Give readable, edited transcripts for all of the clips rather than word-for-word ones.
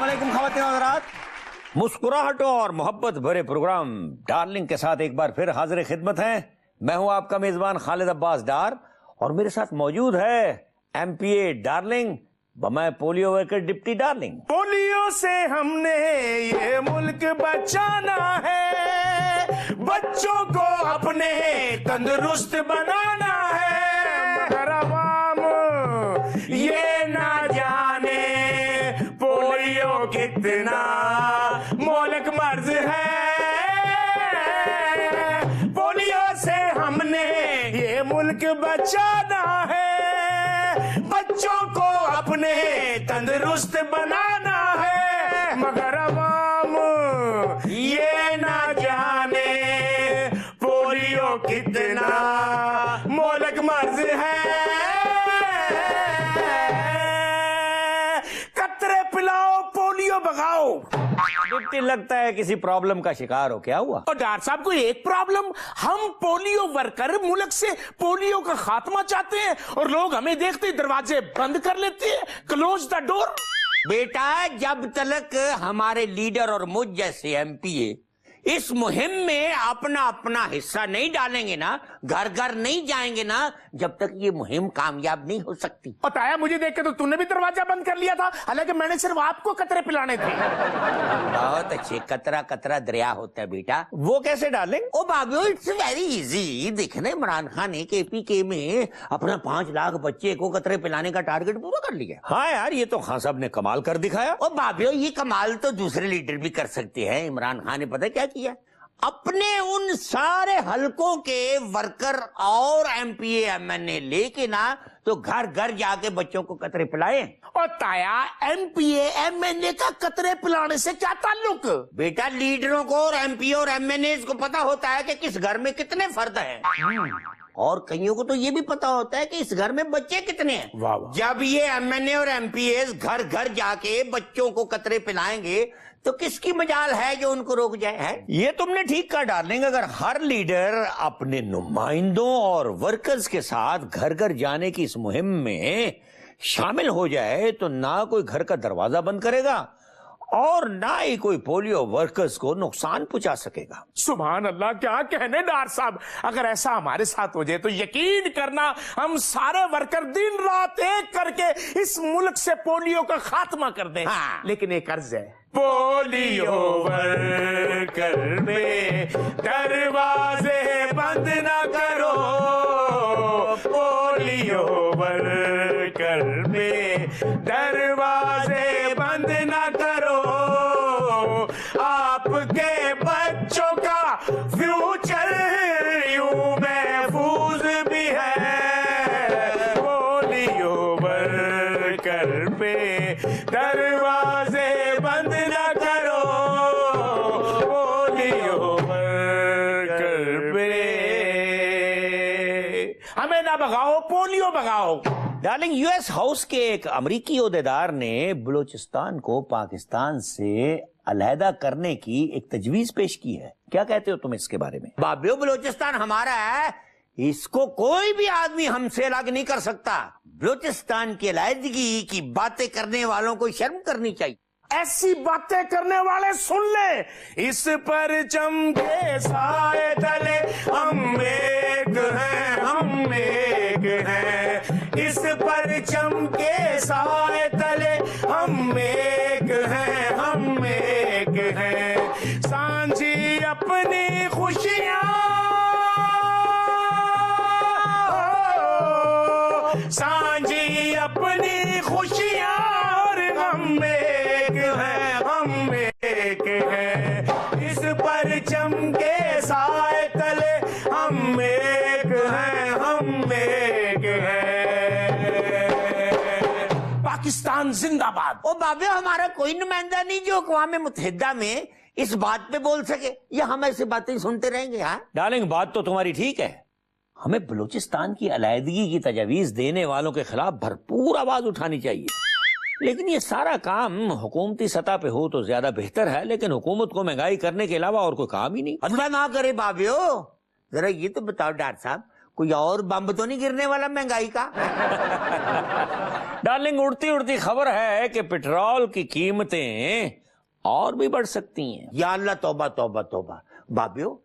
अस्सलामुअलैकुम ख़वातीन और हज़रात, मुस्कुराहटों और मोहब्बत भरे प्रोग्राम डार्लिंग के साथ एक बार फिर हाजिर खिदमत हैं। मैं हूं आपका मेजबान खालिद अब्बास डार और मेरे साथ मौजूद है एमपीए डार्लिंग बमै polio worker deputy darling. Polio से हमने ये मुल्क बचाना है, बच्चों को अपने तंदुरुस्त बनाना है, मगर अवाम ये ना जाने पोलियो कितना मोहलिक मर्ज है। पोलियो से हमने ये मुल्क बचाना है, बच्चों को अपने तंदुरुस्त बनाना है, मगर अवाम ये ना जाने पोलियो कितना मोहलिक मर्ज है। कतरे पिलाओ पोलियो भगाओ। डिप्टी लगता है किसी प्रॉब्लम का शिकार हो, क्या हुआ? और डॉक्टर साहब को एक प्रॉब्लम, हम पोलियो वर्कर मुल्क से पोलियो का खात्मा चाहते हैं और लोग हमें देखते ही दरवाजे बंद कर लेते हैं, क्लोज द डोर। बेटा, जब तक हमारे लीडर और मुझ जैसे एमपीए इस मुहिम में अपना अपना हिस्सा नहीं डालेंगे ना, घर घर नहीं जाएंगे ना, जब तक ये मुहिम कामयाब नहीं हो सकती। और ताया, मुझे देख के तो तूने भी दरवाजा बंद कर लिया था, हालांकि मैंने सिर्फ आपको कतरे पिलाने थे। बहुत अच्छे, कतरा कतरा दरिया होता है बेटा। वो कैसे डार्लिंग? ओ बाबू, इट्स वेरी इजी। देखने इमरान खान ने केपीके में अपना 5 लाख बच्चे को कतरे पिलाने का टारगेट पूरा कर लिया। हाँ यार, ये तो खान साहब ने कमाल कर दिखाया। ओ बाबू, ये कमाल तो दूसरे लीडर भी कर सकते हैं। इमरान खान ने पता क्या किया? अपने उन सारे हलकों के वर्कर और एमपीए एमएनए लेके ना तो घर घर जाके बच्चों को कतरे पिलाए। और ताया, एमपीए एमएनए का कतरे पिलाने से क्या ताल्लुक? बेटा, लीडरों को और एमपीए और एमएनए को पता होता है कि किस घर में कितने फर्द हैं, और कईयों को तो ये भी पता होता है कि इस घर में बच्चे कितने हैं। वाह वाह। जब ये एमएनए और एमपीए घर घर जाके बच्चों को कतरे पिलाएंगे तो किसकी मजाल है जो उनको रोक जाए? है ये तुमने ठीक कहा डार्लिंग। अगर हर लीडर अपने नुमाइंदों और वर्कर्स के साथ घर घर जाने की इस मुहिम में शामिल हो जाए तो ना कोई घर का दरवाजा बंद करेगा और ना ही कोई पोलियो वर्कर्स को नुकसान पहुंचा सकेगा। सुभान अल्लाह, क्या कहने डॉक्टर साहब। अगर ऐसा हमारे साथ हो जाए तो यकीन करना, हम सारे वर्कर दिन रात एक करके इस मुल्क से पोलियो का खात्मा कर दें। हाँ। लेकिन एक अर्ज है, पोलियो वर्कर में दरवाजे बंद ना करो, पोलियो वर्कर में दरवाजे बंद ना करो, आपके बच्चों का फ्यूचर यूं महफूज भी है, पोलियो वर्कर पे दरवाजे बंद ना करो, पोलियो वर्कर पे। हमें ना भगाओ, पोलियो भगाओ। डार्लिंग, यूएस हाउस के एक अमरीकी ओहदेदार ने बलूचिस्तान को पाकिस्तान से अलहदा करने की एक तजवीज पेश की है। क्या कहते हो तुम इसके बारे में? बाबियो, बलूचिस्तान हमारा है, इसको कोई भी आदमी हमसे अलग नहीं कर सकता। बलूचिस्तान की अलहदगी की बातें करने वालों को शर्म करनी चाहिए। ऐसी बातें करने वाले सुन ले, इस पर चमके साए तले हम एक हैं, हम एक हैं, इस पर चमके साए तले हम एक हैं, हम एक हैं, सांझी अपनी खुशियां, सांझी अपनी खुशियां, और हम एक हैं, हम एक हैं, इस पर चमके साए तले हम एक हैं, हम एक हैं। पाकिस्तान जिंदाबाद। ओ बाबियो, हमारा कोई नुमाइंदा नहीं जो अक़वाम मुत्तहिदा में इस बात पे बोल सके, या हम ऐसी बातें सुनते रहेंगे? हाँ डार्लिंग, बात तो तुम्हारी ठीक है। हमें बलूचिस्तान की अलहदगी की तजवीज देने वालों के खिलाफ भरपूर आवाज उठानी चाहिए, लेकिन ये सारा काम हुकूमती सतह पे हो तो ज्यादा बेहतर है। लेकिन हुकूमत को महंगाई करने के अलावा और कोई काम ही नहीं। अल्लाह ना करे बाबियो। जरा ये तो बताओ डॉक्टर साहब, कोई और बम तो नहीं गिरने वाला महंगाई का? डार्लिंग, उड़ती उड़ती खबर है कि पेट्रोल की कीमतें और भी बढ़ सकती हैं। या अल्लाह, तौबा तौबा तौबा। बाबियो,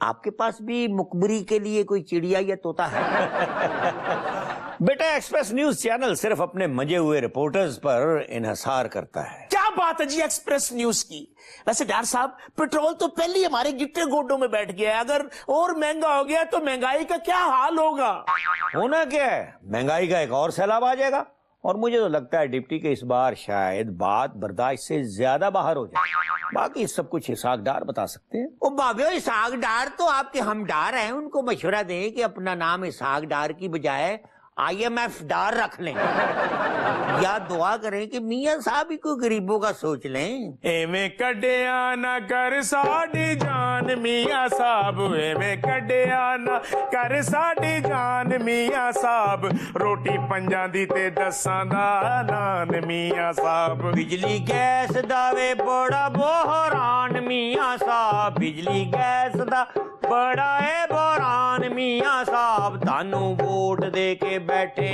आपके पास भी मुखबरी के लिए कोई चिड़िया या तोता है? बेटा, एक्सप्रेस न्यूज चैनल सिर्फ अपने मजे हुए रिपोर्टर्स पर इन्हिसार करता है। क्या बात है जी एक्सप्रेस न्यूज की। वैसे डॉक्टर साहब, पेट्रोल तो पहले ही हमारे गिट्टे गोडों में बैठ गया है, अगर और महंगा हो गया तो महंगाई का क्या हाल होगा? होना क्या है, महंगाई का एक और सैलाब आ जाएगा। और मुझे तो लगता है डिप्टी के इस बार शायद बात बर्दाश्त से ज्यादा बाहर हो जाए। बाकी सब कुछ इसहाक डार बता सकते हैं। ओ बाबियो, इसहाक डार तो आपके हमडार हैं, उनको मशवरा दें कि अपना नाम इसहाक डार की बजाय IMF डार रख लें, या दुआ करें कि मियां साहब ही कोई गरीबों का सोच लें। एवें कड्डिया ना कर साडी जान मियां साहब, एवें कड्डिया ना कर साडी जान मियां साहब, रोटी पंजां दी ते दसां दा नान मियां साहब। बिजली गैस दावे बड़ा बोहरान मियां साहब, बिजली गैस दा बड़ा है बोहरान मियां साहब, तानू वोट दे के बैठे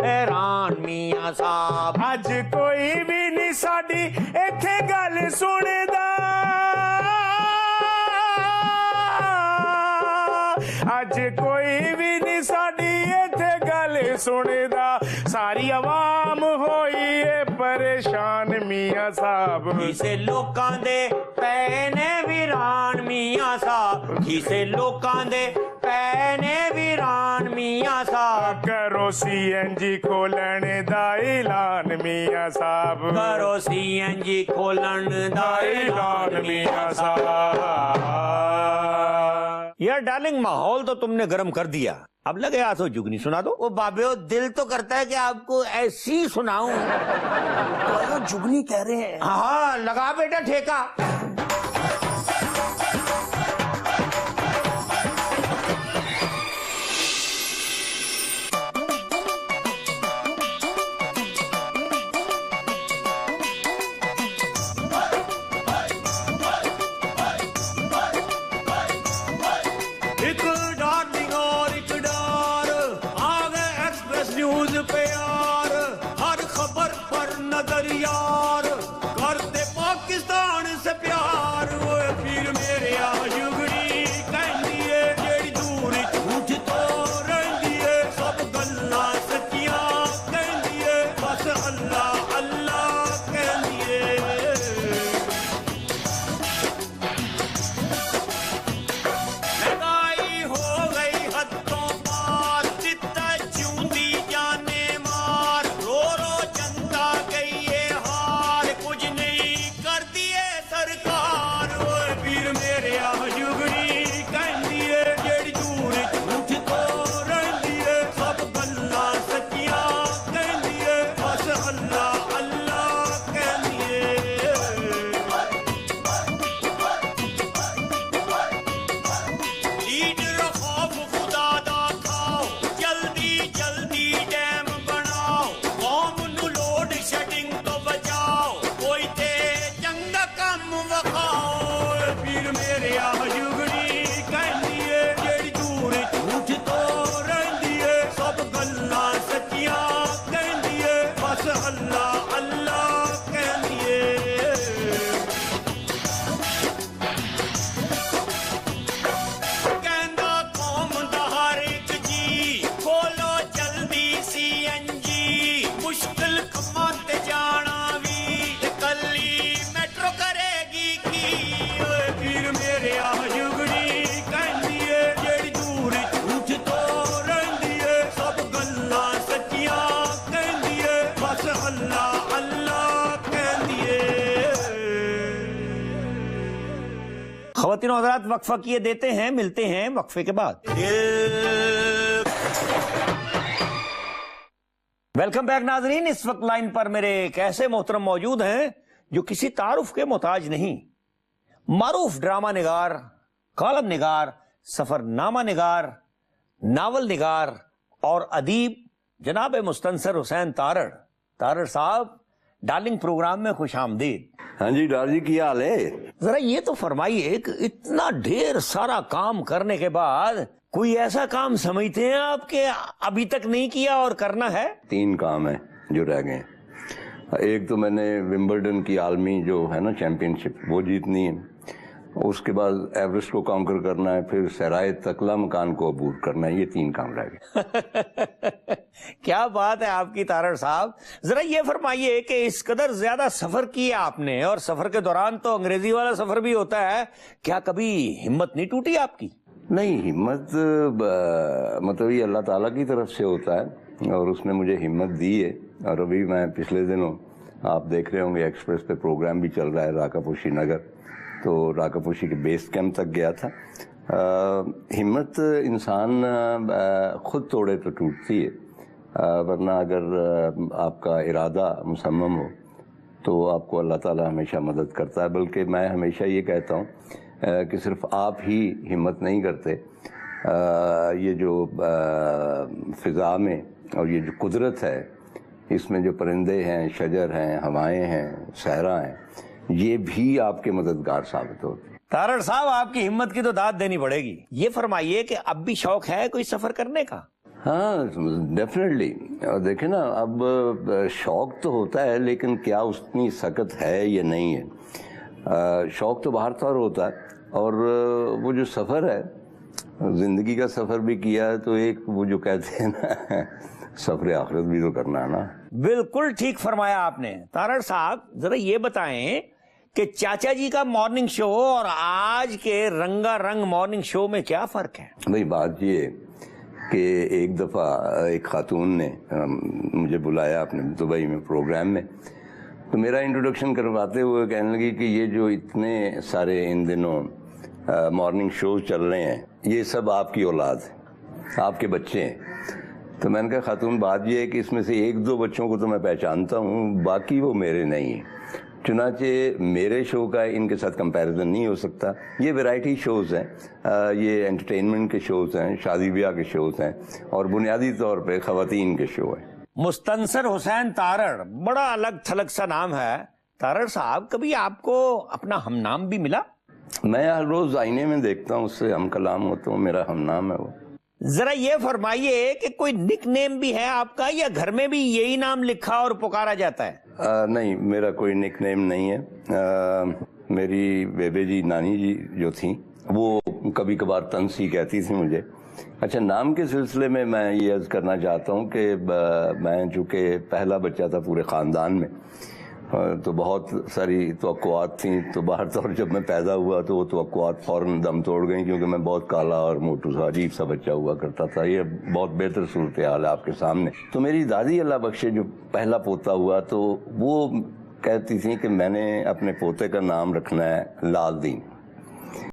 हैरान मियां साहब। अज कोई भी नहीं साडी इत्थे गल सुनदा, अज कोई भी नहीं साडी इत्थे गल सुनदा, सारी आवाम होई है परेशान मियां साहब। किसे लोकां दे पैने वीरान मियां साहब, किसे लोकां दे पैने वीरान मियां साहब, करो CNG खोलण दा ऐलान मियां साहब, करो CNG खोलन दा ऐलान मियां साहब। यार डार्लिंग, माहौल तो तुमने गर्म कर दिया, अब लगे हाथों जुगनी सुना दो। वो बाबियो, दिल तो करता है कि आपको ऐसी सुनाऊं। तो जुगनी कह रहे हैं। हाँ, लगा बेटा ठेका। यार करते पाकिस्तान से प्यार, वो फिर मेरे जुगड़ी कहती है जेड़ी दूर झूठ तो रही है, सब गल्ला सच्चियां कहती है, बस अल्लाह अल्लाह कहती है। महंगाई हो गई हदों पार, चित्ता चूंदी जाने मार, रो रो जनता गई सरकार, फिर मेरे जुगड़ी कहती है जेड़ी दूर झूठ तो रही है, सब गल्ला सच्चियां कहती है, बस अल्लाह अल्लाह कहती है। लीडर खौफ खुदा दा खाओ, जल्दी जल्दी डैम बनाओ, कौम नू लोड शेडिंग तो बचाओ, कोई ते चंगा काम वखाओ, फिर मेरे जुगड़ी कहती है जेड़ी दूर झूठ तो रही है, सब गल्ला सच्चियां कहती है, बस अल्लाह अल्लाह कहती है। कहंदा कौम दा हर एक जी, खोलो जल्दी CNG, मुश्किल कमां ते जाना भी कल्ली मेट्रो करेगी की, फिर मेरे जुगड़ी कहती है जेड़ी दूर झूठ तो रही है, सब गल्ला सच्चियां कहती है, बस अल्लाह अल्लाह कहती है। ख़वातीन और हज़रात, वक्फा किए देते हैं, मिलते हैं वक्फे के बाद। वेलकम बैक नाजरीन। इस वक्त लाइन पर मेरे एक ऐसे मोहतरम मौजूद हैं जो किसी तारुफ के मोहताज नहीं, मारूफ ड्रामा निगार, कॉलम निगार, सफरनामा निगार, नावल निगार और अदीब जनाब मुस्तनसर हुसैन तारड़। तारड़ साहब, डार्लिंग प्रोग्राम में खुश आमदीद। हाँ जी डार जी, क्या हाल है? जरा ये तो फरमाइए कि इतना ढेर सारा काम करने के बाद کوئی ایسا کام سمجھتے ہیں آپ کہ ابھی تک نہیں کیا اور کرنا ہے؟ 3 کام ہیں جو رہ گئے. ایک تو میں نے ومبلڈن کی عالمی جو ہے نا چیمپئن شپ وہ جیتنی ہے. اس کے بعد ایوریسٹ کو کانکر کرنا ہے. پھر صحرائے تکلا مکان کو عبور کرنا ہے. یہ 3 کام رہ گئے. کیا بات ہے آپ کی تارڑ صاحب. ذرا یہ فرمائیے کہ اس قدر زیادہ سفر کیا آپ نے، اور سفر کے دوران تو انگریزی والا سفر بھی ہوتا ہے، کیا کبھی ہمت نہیں ٹوٹی آپ کی؟ نہیں، ہمت مطلب یہ اللہ تعالیٰ کی طرف سے ہوتا ہے اور اس نے مجھے ہمت دی ہے. اور ابھی میں پچھلے دنوں آپ دیکھ رہے ہوں گے ایکسپریس پہ پروگرام بھی چل رہا ہے راکاپوشی نگر، تو راکاپوشی کے بیس کیمپ تک گیا تھا. ہمت انسان خود توڑے تو ٹوٹتی ہے، ورنہ اگر آپ کا ارادہ مصمم ہو تو آپ کو اللہ تعالیٰ ہمیشہ مدد کرتا ہے. بلکہ میں ہمیشہ یہ کہتا ہوں کہ صرف آپ ہی ہمت نہیں کرتے، یہ جو فضا میں اور یہ جو قدرت ہے اس میں جو پرندے ہیں، شجر ہیں، ہوائیں ہیں، صحرا ہیں، یہ بھی آپ کے مددگار ثابت ہوتے ہیں. تارڑ صاحب آپ کی ہمت کی تو داد دینی پڑے گی. یہ فرمائیے کہ اب بھی شوق ہے کوئی سفر کرنے کا؟ ہاں ڈیفینیٹلی. دیکھیں نا، اب شوق تو ہوتا ہے لیکن کیا اتنی سخت ہے یا نہیں ہے. شوق تو باہر طور ہوتا ہے، اور وہ جو سفر ہے، زندگی کا سفر بھی کیا ہے تو ایک وہ جو کہتے ہیں نا سفر آخرت بھی تو کرنا ہے نا. بالکل ٹھیک فرمایا آپ نے. تارڑ صاحب ذرا یہ بتائیں کہ چاچا جی کا مارننگ شو اور آج کے رنگا رنگ مارننگ شو میں کیا فرق ہے؟ بھئی بات یہ کہ ایک دفعہ ایک خاتون نے مجھے بلایا اپنے دبئی میں پروگرام میں، تو میرا انٹروڈکشن کرواتے ہوئے کہنے لگی کہ یہ جو اتنے سارے ان دنوں مارننگ شوز چل رہے ہیں یہ سب آپ کی اولاد ہے، آپ کے بچے ہیں. تو میں نے کہا خاتون بات یہ ہے کہ اس میں سے 1-2 بچوں کو تو میں پہچانتا ہوں، باقی وہ میرے نہیں ہیں. چنانچہ میرے شو کا ان کے ساتھ کمپیریزن نہیں ہو سکتا. یہ ویرائٹی شوز ہیں، یہ انٹرٹینمنٹ کے شوز ہیں، شادی بیاہ کے شوز ہیں، اور بنیادی طور پہ خواتین کے شو ہیں. مستنصر حسین تارڑ، بڑا الگ تھلگ سا نام ہے. تارڑ صاحب کبھی آپ کو اپنا ہم نام بھی ملا؟ میں ہر روز آئینے میں دیکھتا ہوں، اس سے ہم کلام ہوتا ہوں، میرا ہم نام ہے وہ. ذرا یہ فرمائیے کہ کوئی نک نیم بھی ہے آپ کا، یا گھر میں بھی یہی نام لکھا اور پکارا جاتا ہے؟ نہیں، میرا کوئی نک نیم نہیں ہے. میری بیبے جی، نانی جی جو تھیں، وہ کبھی کبھار تنسی کہتی تھی مجھے. اچھا، نام کے سلسلے میں یہ عرض کرنا چاہتا ہوں کہ میں چونکہ پہلا بچہ تھا پورے خاندان میں، تو بہت ساری توقعات تھیں. تو باہر طور جب میں پیدا ہوا تو وہ توقعات فوراً دم توڑ گئیں، کیونکہ میں بہت کالا اور موٹو سا عجیب سا بچہ ہوا کرتا تھا. یہ بہت بہتر صورتحال ہے آپ کے سامنے. تو میری دادی اللہ بخشے جو پہلا پوتا ہوا، تو وہ کہتی تھیں کہ میں نے اپنے پوتے کا نام رکھنا ہے لال دین.